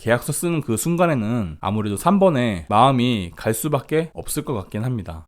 계약서 쓰는 그 순간에는 아무래도 3번에 마음이 갈 수밖에 없을 것 같긴 합니다.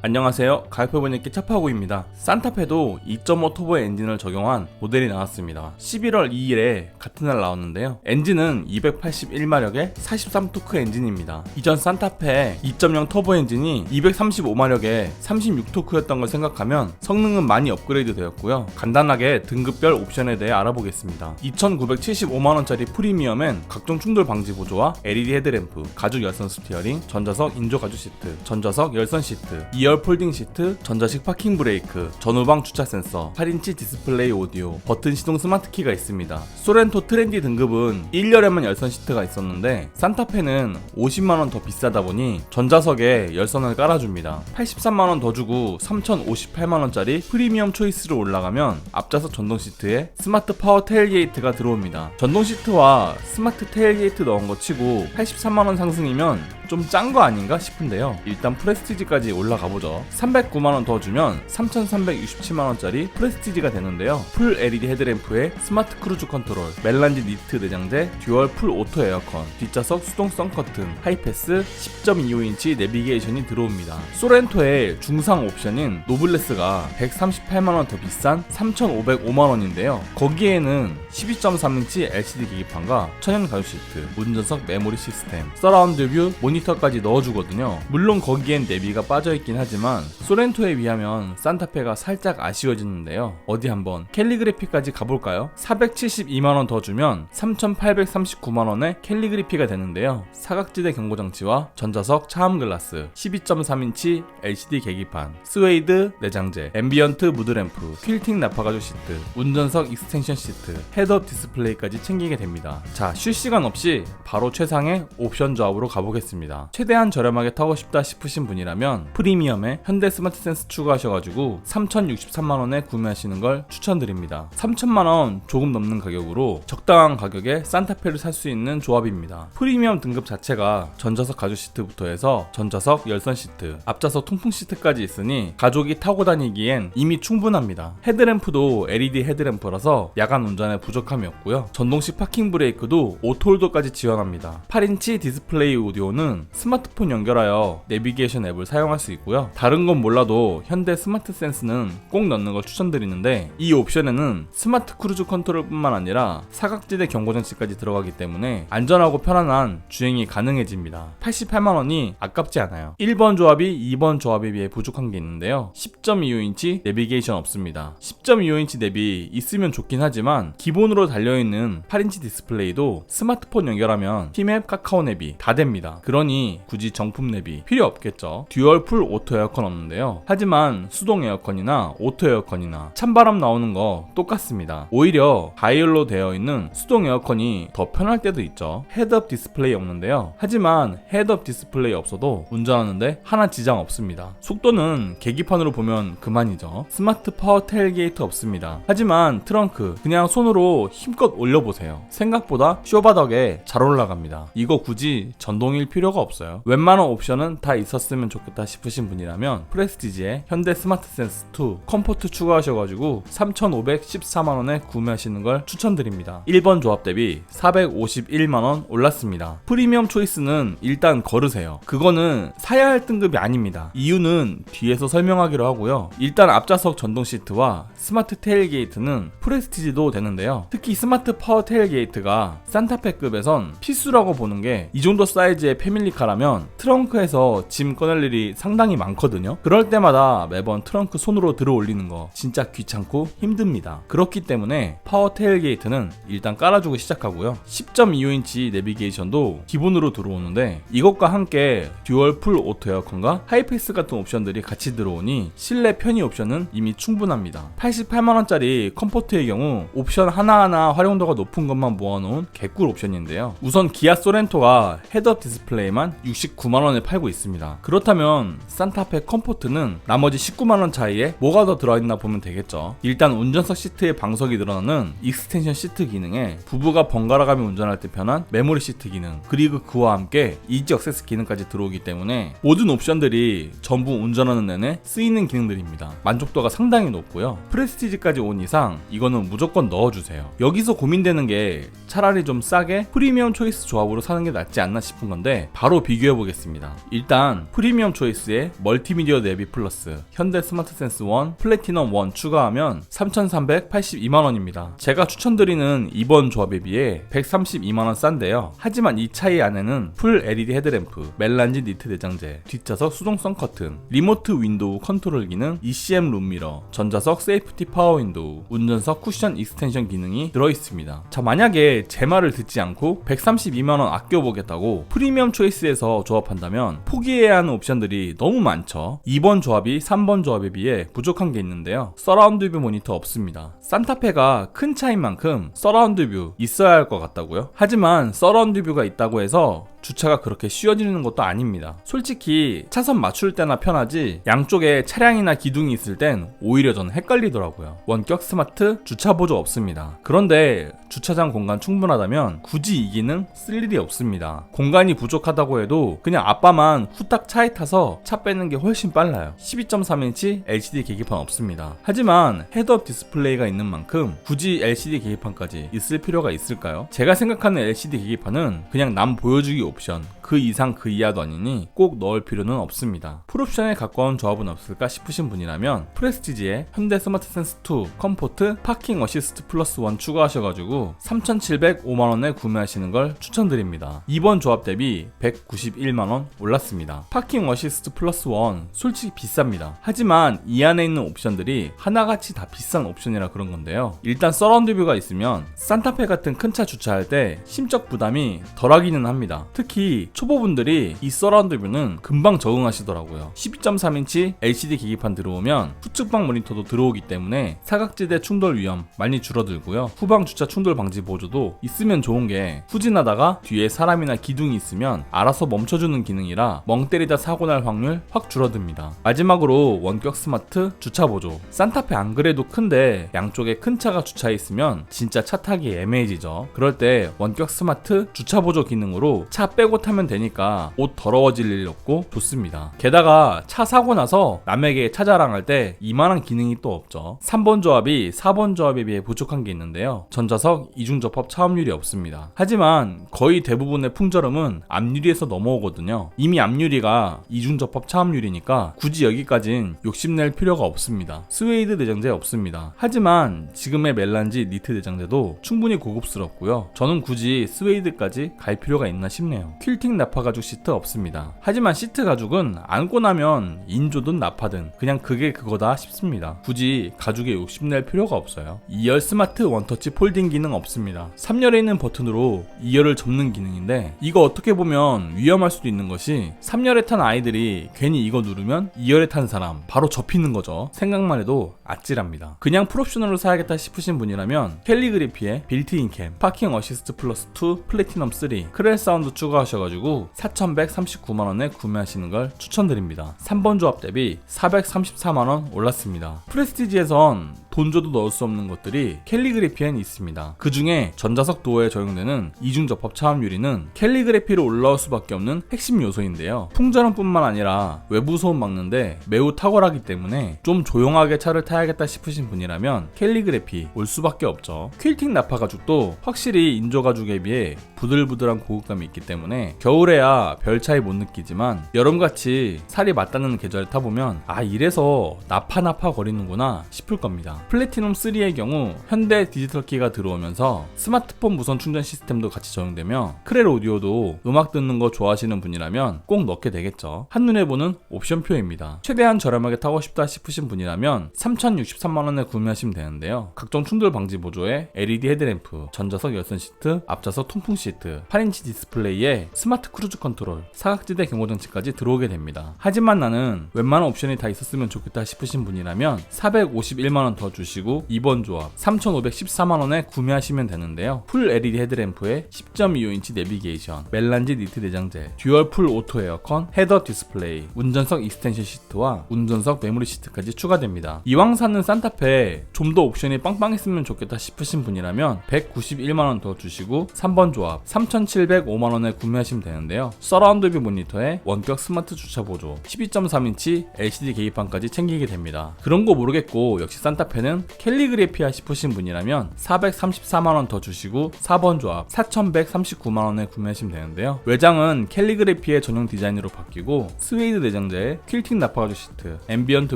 안녕하세요. 가격표본읽기 차파구입니다. 산타페도 2.5 터보 엔진을 적용한 모델이 나왔습니다. 11월 2일에 같은 날 나왔는데요. 엔진은 281마력의 43토크 엔진입니다. 이전 산타페 2.0 터보 엔진이 235마력의 36토크였던 걸 생각하면 성능은 많이 업그레이드 되었고요. 간단하게 등급별 옵션에 대해 알아보겠습니다. 2,975만원짜리 프리미엄엔 각종 충돌 방지 보조와 LED 헤드램프, 가죽 열선 스티어링, 전자석 인조 가죽 시트, 전자석 열선 시트, 2열 폴딩 시트, 전자식 파킹 브레이크, 전후방 주차 센서, 8인치 디스플레이 오디오, 버튼 시동 스마트 키가 있습니다. 소렌토 트렌디 등급은 1열에만 열선 시트가 있었는데 산타페는 50만원 더 비싸다 보니 전자석에 열선을 깔아줍니다. 83만원 더 주고 3,058만원짜리 프리미엄 초이스로 올라가면 앞좌석 전동 시트에 스마트 파워 테일게이트가 들어옵니다. 전동 시트와 스마트 테일게이트 넣은 거 치고 83만원 상승이면 좀 짠 거 아닌가 싶은데요. 일단 프레스티지까지 올라가 보죠. 309만원 더 주면 3,367만원짜리 프레스티지가 되는데요. 풀 LED 헤드램프에 스마트 크루즈 컨트롤, 멜란지 니트 내장재, 듀얼 풀 오토 에어컨, 뒷좌석 수동 커튼, 하이패스, 10.25인치 내비게이션이 들어옵니다. 소렌토의 중상 옵션인 노블레스가 138만원 더 비싼 3,505만원인데요. 거기에는 12.3인치 LCD 계기판과 천연 가죽 시트, 운전석 메모리 시스템, 서라운드 뷰 모니터까지 넣어주거든요. 물론 거기엔 내비가 빠져있긴 하지만 소렌토에 비하면 산타페가 살짝 아쉬워지는데요. 어디 한번 캘리그래피까지 가볼까요? 472만원 더 주면 3,839만원의 캘리그래피가 되는데요. 사각지대 경고장치와 전자석 차암 글라스, 12.3인치 LCD 계기판, 스웨이드 내장재, 앰비언트 무드램프, 퀼팅 나파가죽 시트, 운전석 익스텐션 시트, 헤드업 디스플레이까지 챙기게 됩니다. 자, 쉴 시간 없이 바로 최상의 옵션 조합으로 가보겠습니다. 최대한 저렴하게 타고 싶다 싶으신 분이라면 프리미엄에 현대 스마트 센스 추가하셔가지고 3,063만원에 구매하시는 걸 추천드립니다. 3,000만원 조금 넘는 가격으로 적당한 가격에 산타페를 살 수 있는 조합입니다. 프리미엄 등급 자체가 전자석 가죽 시트부터 해서 전자석 열선 시트, 앞좌석 통풍 시트까지 있으니 가족이 타고 다니기엔 이미 충분합니다. 헤드램프도 LED 헤드램프라서 야간 운전에 부족함이 없고요. 전동식 파킹 브레이크도 오토홀더까지 지원합니다. 8인치 디스플레이 오디오는 스마트폰 연결하여 내비게이션 앱을 사용할 수 있고요. 다른 건 몰라도 현대 스마트 센스는 꼭 넣는 걸 추천드리는데 이 옵션에는 스마트 크루즈 컨트롤뿐만 아니라 사각지대 경고장치까지 들어가기 때문에 안전하고 편안한 주행이 가능해집니다. 88만원이 아깝지 않아요. 1번 조합이 2번 조합에 비해 부족한 게 있는데요. 10.25인치 내비게이션 없습니다. 10.25인치 내비 있으면 좋긴 하지만 기본으로 달려있는 8인치 디스플레이도 스마트폰 연결하면 티맵, 카카오 내비 다 됩니다. 그러니 굳이 정품 내비 필요 없겠죠. 듀얼 풀 오토 에어컨 없는데요. 하지만 수동 에어컨이나 오토 에어컨이나 찬바람 나오는 거 똑같습니다. 오히려 다이얼로 되어 있는 수동 에어컨이 더 편할 때도 있죠. 헤드업 디스플레이 없는데요. 하지만 헤드업 디스플레이 없어도 운전하는데 하나 지장 없습니다. 속도는 계기판으로 보면 그만이죠. 스마트 파워 테일게이트 없습니다. 하지만 트렁크 그냥 손으로 힘껏 올려보세요. 생각보다 쇼바덕에 잘 올라갑니다. 이거 굳이 전동일 필요가 없어요. 웬만한 옵션은 다 있었으면 좋겠다 싶으신 분이라면 프레스티지에 현대 스마트 센스 2 컴포트 추가하셔가지고 3,514만원에 구매하시는 걸 추천드립니다. 1번 조합 대비 451만원 올랐습니다. 프리미엄 초이스는 일단 걸으세요. 그거는 사야 할 등급이 아닙니다. 이유는 뒤에서 설명하기로 하고요. 일단 앞좌석 전동 시트와 스마트 테일게이트는 프레스티지도 되는데요. 특히 스마트 파워 테일게이트가 산타페급에선 필수라고 보는 게 이 정도 사이즈의 패밀리카라면 트렁크에서 짐 꺼낼 일이 상당히 많거든요. 그럴 때마다 매번 트렁크 손으로 들어 올리는 거 진짜 귀찮고 힘듭니다. 그렇기 때문에 파워 테일게이트는 일단 깔아주고 시작하고요. 10.25인치 내비게이션도 기본으로 들어오는데 이것과 함께 듀얼 풀 오토 에어컨과 하이패스 같은 옵션들이 같이 들어오니 실내 편의 옵션은 이미 충분합니다. 88만원짜리 컴포트의 경우 옵션 하나하나 활용도가 높은 것만 모아놓은 개꿀 옵션인데요. 우선 기아 소렌토가 헤드업 디스플레이에 차이에만 69만원에 팔고 있습니다. 그렇다면 산타페 컴포트는 나머지 19만원 차이에 뭐가 더 들어있나 보면 되겠죠. 일단 운전석 시트의 방석이 늘어나는 익스텐션 시트 기능에 부부가 번갈아가며 운전할 때 편한 메모리 시트 기능, 그리고 그와 함께 이지 액세스 기능까지 들어오기 때문에 모든 옵션들이 전부 운전하는 내내 쓰이는 기능들입니다. 만족도가 상당히 높고요. 프레스티지까지 온 이상 이거는 무조건 넣어주세요. 여기서 고민되는 게 차라리 좀 싸게 프리미엄 초이스 조합으로 사는 게 낫지 않나 싶은 건데 바로 비교해 보겠습니다. 일단 프리미엄 초이스에 멀티미디어 내비 플러스, 현대 스마트 센스 1, 플래티넘 1 추가하면 3,382만원입니다. 제가 추천드리는 이번 조합에 비해 132만원 싼데요. 하지만 이 차이 안에는 풀 LED 헤드램프, 멜란지 니트 내장재, 뒷좌석 수동성 커튼, 리모트 윈도우 컨트롤 기능, ECM 룸미러, 전자석 세이프티 파워 윈도우, 운전석 쿠션 익스텐션 기능이 들어있습니다. 자, 만약에 제 말을 듣지 않고 132만원 아껴보겠다고 프리미엄 초이스에서 조합한다면 포기해야 하는 옵션들이 너무 많죠. 2번 조합이 3번 조합에 비해 부족한 게 있는데요. 서라운드 뷰 모니터 없습니다. 산타페가 큰 차인 만큼 서라운드 뷰 있어야 할 것 같다고요? 하지만 서라운드 뷰가 있다고 해서 주차가 그렇게 쉬워지는 것도 아닙니다. 솔직히 차선 맞출 때나 편하지 양쪽에 차량이나 기둥이 있을 땐 오히려 저는 헷갈리더라고요. 원격 스마트 주차 보조 없습니다. 그런데 주차장 공간 충분하다면 굳이 이 기능 쓸 일이 없습니다. 공간이 부족하다고 해도 그냥 아빠만 후딱 차에 타서 차 빼는 게 훨씬 빨라요. 12.3인치 LCD 계기판 없습니다. 하지만 헤드업 디스플레이가 있는 만큼 굳이 LCD 계기판까지 있을 필요가 있을까요? 제가 생각하는 LCD 계기판은 그냥 남 보여주기 옵션, 그 이상 그 이하도 아니니 꼭 넣을 필요는 없습니다. 풀옵션에 가까운 조합은 없을까 싶으신 분이라면 프레스티지에 현대 스마트 센스 2, 컴포트, 파킹 어시스트 플러스 1 추가하셔가지고 3,705만원에 구매하시는 걸 추천드립니다. 이번 조합 대비 191만원 올랐습니다. 파킹 어시스트 플러스 1 솔직히 비쌉니다. 하지만 이 안에 있는 옵션들이 하나같이 다 비싼 옵션이라 그런 건데요. 일단 서라운드 뷰가 있으면 산타페 같은 큰 차 주차할 때 심적 부담이 덜하기는 합니다. 특히 초보분들이 이 서라운드 뷰는 금방 적응하시더라고요. 12.3인치 LCD 계기판 들어오면 후측방 모니터도 들어오기 때문에 사각지대 충돌 위험 많이 줄어들고요. 후방 주차 충돌 방지 보조도 있으면 좋은 게 후진하다가 뒤에 사람이나 기둥이 있으면 알아서 멈춰주는 기능이라 멍 때리다 사고 날 확률 확 줄어듭니다. 마지막으로 원격 스마트 주차 보조. 산타페 안 그래도 큰데 양쪽에 큰 차가 주차해 있으면 진짜 차 타기 애매해지죠. 그럴 때 원격 스마트 주차 보조 기능으로 차 빼고 타면 되니까 옷 더러워질 일 없고 좋습니다. 게다가 차 사고 나서 남에게 차 자랑할 때 이만한 기능이 또 없죠. 3번 조합이 4번 조합에 비해 부족한 게 있는데요. 전자석 이중접합 차음유리 없습니다. 하지만 거의 대부분의 풍절음은 앞유리에서 넘어오거든요. 이미 앞유리가 이중접합 차음유리니까 굳이 여기까진 욕심낼 필요가 없습니다. 스웨이드 내장재 없습니다. 하지만 지금의 멜란지 니트 내장재도 충분히 고급스럽고요. 저는 굳이 스웨이드까지 갈 필요가 있나 싶네요. 퀼팅 나파 가죽 시트 없습니다. 하지만 시트 가죽은 안고 나면 인조든 나파든 그냥 그게 그거다 싶습니다. 굳이 가죽에 욕심낼 필요가 없어요. 2열 스마트 원터치 폴딩 기능 없습니다. 3열에 있는 버튼으로 2열을 접는 기능인데 이거 어떻게 보면 위험할 수도 있는 것이 3열에 탄 아이들이 괜히 이거 누르면 2열에 탄 사람 바로 접히는 거죠. 생각만 해도 아찔합니다. 그냥 풀옵션으로 사야겠다 싶으신 분이라면 캘리그래피에 빌트인 캠, 파킹 어시스트 플러스 2, 플래티넘 3, 크렐 사운드 추가하셔가지고 4,139만원에 구매하시는 걸 추천드립니다. 3번 조합 대비 434만원 올랐습니다. 프레스티지에선 돈 줘도 넣을 수 없는 것들이 캘리그래피엔 있습니다. 그 중에 전자석 도어에 적용되는 이중접합 차음 유리는 캘리그래피로 올라올 수밖에 없는 핵심 요소인데요. 풍절음뿐만 아니라 외부 소음 막는데 매우 탁월하기 때문에 좀 조용하게 차를 타야겠다 싶으신 분이라면 캘리그래피 올 수밖에 없죠. 퀼팅 나파 가죽도 확실히 인조 가죽에 비해 부들부들한 고급감이 있기 때문에 겨울에야 별 차이 못 느끼지만 여름같이 살이 맞닿는 계절 타보면 아 이래서 나파 거리는구나 싶을 겁니다. 플래티넘 3의 경우 현대 디지털 키가 들어오면서 스마트폰 무선 충전 시스템도 같이 적용되며 크렐 오디오도 음악 듣는 거 좋아하시는 분이라면 꼭 넣게 되겠죠. 한눈에 보는 옵션표입니다. 최대한 저렴하게 타고 싶다 싶으신 분이라면 3,063만원에 구매하시면 되는데요. 각종 충돌 방지 보조에 LED 헤드램프, 전자석 열선 시트, 앞좌석 통풍 시트, 8인치 디스플레이에 스마트 크루즈 컨트롤, 사각지대 경고장치까지 들어오게 됩니다. 하지만 나는 웬만한 옵션이 다 있었으면 좋겠다 싶으신 분이라면 451만원 더 더 주시고 2번 조합 3,514만원에 구매하시면 되는데요. 풀 LED 헤드램프에 10.25인치 내비게이션, 멜란지 니트 내장재, 듀얼 풀 오토 에어컨, 헤더 디스플레이, 운전석 익스텐션 시트와 운전석 메모리 시트까지 추가됩니다. 이왕 사는 산타페 좀 더 옵션이 빵빵했으면 좋겠다 싶으신 분이라면 191만원 더 주시고 3번 조합 3,705만원에 구매하시면 되는데요. 서라운드 뷰 모니터에 원격 스마트 주차 보조, 12.3인치 LCD 계기판까지 챙기게 됩니다. 그런 거 모르겠고 역시 산타페는 캘리그래피아 싶으신 분이라면 434만원 더 주시고 4번 조합 4,139만원에 구매하시면 되는데요. 외장은 캘리그래피의 전용 디자인으로 바뀌고 스웨이드 내장재에 퀼팅 나파가죽 시트, 앰비언트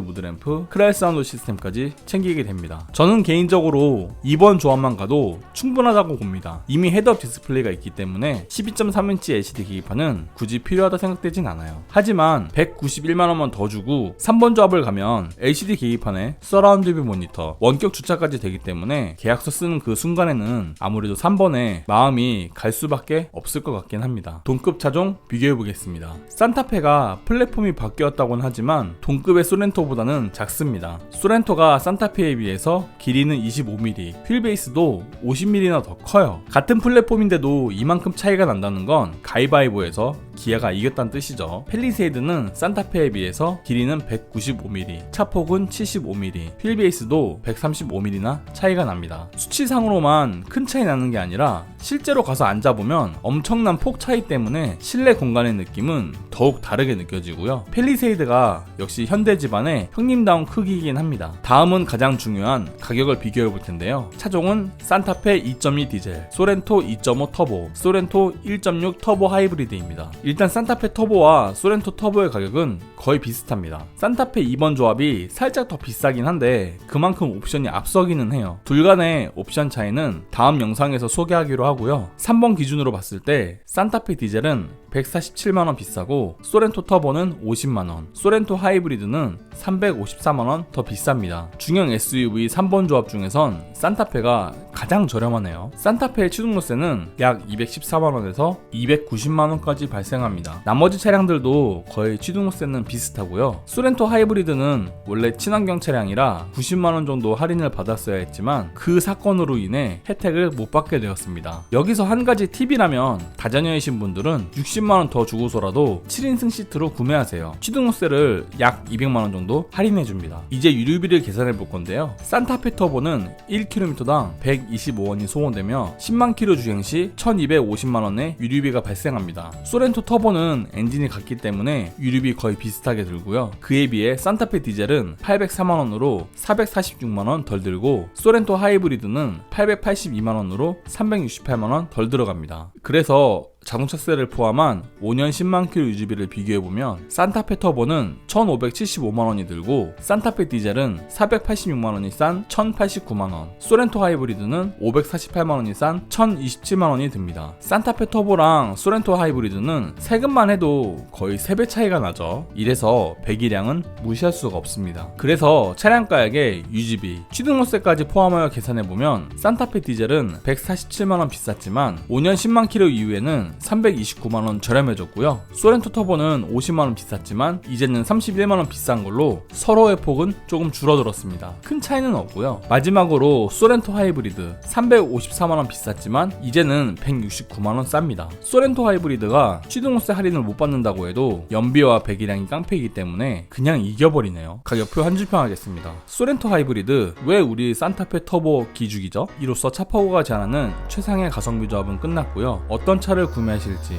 무드램프, 크라이 사운드 시스템까지 챙기게 됩니다. 저는 개인적으로 2번 조합만 가도 충분하다고 봅니다. 이미 헤드업 디스플레이가 있기 때문에 12.3인치 LCD 계기판은 굳이 필요하다 생각되진 않아요. 하지만 191만원만 더 주고 3번 조합을 가면 LCD 계기판에 서라운드 뷰 모니터, 원격 주차까지 되기 때문에 계약서 쓰는 그 순간에는 아무래도 3번에 마음이 갈 수밖에 없을 것 같긴 합니다. 동급 차종 비교해보겠습니다. 산타페가 플랫폼이 바뀌었다고는 하지만 동급의 소렌토보다는 작습니다. 소렌토가 산타페에 비해서 길이는 25mm, 휠베이스도 50mm나 더 커요. 같은 플랫폼인데도 이만큼 차이가 난다는 건 가위바위보에서 기아가 이겼다는 뜻이죠. 팰리세이드는 산타페에 비해서 길이는 195mm, 차폭은 75mm, 휠베이스도 135mm나 차이가 납니다. 수치상으로만 큰 차이 나는 게 아니라 실제로 가서 앉아보면 엄청난 폭 차이 때문에 실내 공간의 느낌은 더욱 다르게 느껴지고요. 팰리세이드가 역시 현대 집안의 형님다운 크기이긴 합니다. 다음은 가장 중요한 가격을 비교해 볼 텐데요. 차종은 산타페 2.2 디젤, 소렌토 2.5 터보, 소렌토 1.6 터보 하이브리드입니다. 일단 산타페 터보와 소렌토 터보의 가격은 거의 비슷합니다. 산타페 2번 조합이 살짝 더 비싸긴 한데 그만큼 옵션이 앞서기는 해요. 둘 간의 옵션 차이는 다음 영상에서 소개하기로 하고요. 3번 기준으로 봤을 때 산타페 디젤은 147만원 비싸고 소렌토 터보는 50만원, 소렌토 하이브리드는 354만원 더 비쌉니다. 중형 SUV 3번 조합 중에선 산타페가 가장 저렴하네요. 산타페의 취등록세는 약 214만원에서 290만원까지 발생합니다. 나머지 차량들도 거의 취등록세는 비슷하고요. 소렌토 하이브리드는 원래 친환경 차량이라 90만원 정도 할인을 받았어야 했지만 그 사건으로 인해 혜택을 못 받게 되었습니다. 여기서 한 가지 팁이라면 다자녀이신 분들은 60만원 더 주고서라도 7인승 시트로 구매하세요. 취등록세를 약 200만원 정도 할인해줍니다. 이제 유류비를 계산해 볼 건데요. 산타페 터보는 1km당 125원이 소모되며 10만 킬로 주행 시 1250만원의 유류비가 발생합니다. 소렌토 터보는 엔진이 같기 때문에 유류비 거의 비슷하게 들고요. 그에 비해 산타페 디젤은 804만원으로 446만원 덜 들고 소렌토 하이브리드는 882만원으로 368만원 덜 들어갑니다. 그래서 자동차세를 포함한 5년 10만 킬로 유지비를 비교해보면 산타페 터보는 1,575만원이 들고 산타페 디젤은 486만원이 싼 1,089만원, 소렌토 하이브리드는 548만원이 싼 1,027만원이 듭니다. 산타페 터보랑 소렌토 하이브리드는 세금만 해도 거의 3배 차이가 나죠. 이래서 배기량은 무시할 수가 없습니다. 그래서 차량가액에 유지비, 취등록세까지 포함하여 계산해보면 산타페 디젤은 147만원 비쌌지만 5년 10만 킬로 이후에는 329만원 저렴해졌고요. 소렌토 터보는 50만원 비쌌지만 이제는 31만원 비싼 걸로 서로의 폭은 조금 줄어들었습니다. 큰 차이는 없고요. 마지막으로 소렌토 하이브리드 354만원 비쌌지만 이제는 169만원 쌉니다. 소렌토 하이브리드가 취등록세 할인을 못 받는다고 해도 연비와 배기량이 깡패이기 때문에 그냥 이겨버리네요. 가격표 한 줄평 하겠습니다. 소렌토 하이브리드 왜 우리 산타페 터보 기죽이죠? 이로써 차파고가 제안하는 최상의 가성비 조합은 끝났고요. 어떤 차를 구매하실지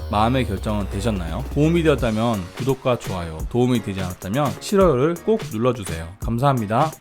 마음의 결정은 되셨나요? 도움이 되었다면 구독과 좋아요, 도움이 되지 않았다면 싫어요를 꼭 눌러주세요. 감사합니다.